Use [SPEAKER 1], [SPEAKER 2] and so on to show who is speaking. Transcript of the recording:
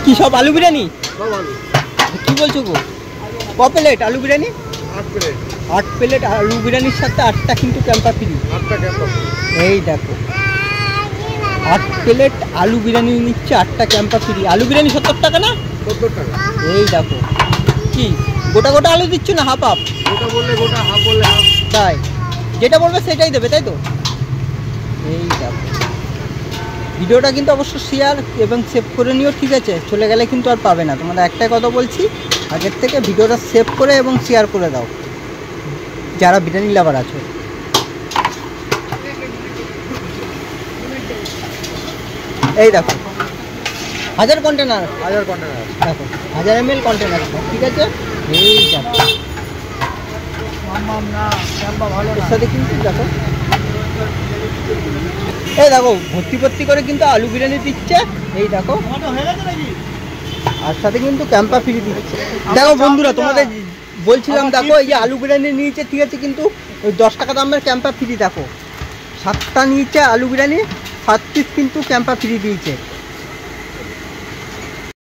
[SPEAKER 1] কি সব আলু বিরিয়ানি?
[SPEAKER 2] সব আলু।
[SPEAKER 1] কি বলছো গো? ক প্লেট আলু বিরিয়ানি?
[SPEAKER 2] 8 প্লেট।
[SPEAKER 1] 8 প্লেট আলু বিরিয়ানির সাথে 8টা কিন্তু ক্যাম্পা ফ্রি।
[SPEAKER 2] 8টা ক্যাম্পা ফ্রি।
[SPEAKER 1] এই দেখো 8 প্লেট আলু বিরিয়ানি নিচ্ছে, 8টা ক্যাম্পা ফ্রি। আলু বিরিয়ানি 70 টাকা না?
[SPEAKER 2] 70 টাকা।
[SPEAKER 1] এই দেখো কি গোটা গোটা আলু দিচ্ছ না হাফ হাফ?
[SPEAKER 2] গোটা বললে গোটা, হাফ বললে হাফ।
[SPEAKER 1] তাই যেটা বলবে সেটাই দেবে, তাই তো? এই দেখো ভিডিওটা কিন্তু অবশ্য শেয়ার এবং সেভ করে নিও, ঠিক আছে? চলে গেলে কিন্তু আর পাবে না। তোমরা একটাই কথা বলছি, আগের থেকে ভিডিওটা সেভ করে এবং শেয়ার করে দাও যারা বিরিয়ানি লাভার আছো। এই দেখো 1000 কন্টেনার,
[SPEAKER 2] 1000 কন্টেনার।
[SPEAKER 1] দেখো 1000 ml কন্টেনার, ঠিক আছে? এই দেখো এর সাথে কিন্তু দেখো এই দেখো ভর্তি ভর্তি করে কিন্তু আলু বিরিয়ানি দিচ্ছে। এই দেখো আর সাথে কিন্তু ক্যাম্পা ফ্রি দিচ্ছে। দেখো বন্ধুরা তোমাদের বলছিলাম, দেখো এই যে আলু বিরিয়ানি নিয়েছে, ঠিক আছে? কিন্তু ওই 10 টাকা দামের ক্যাম্পা ফ্রি। দেখো 7টা নিয়েছে আলু বিরিয়ানি, 7 পিস কিন্তু ক্যাম্পা ফ্রি দিয়েছে।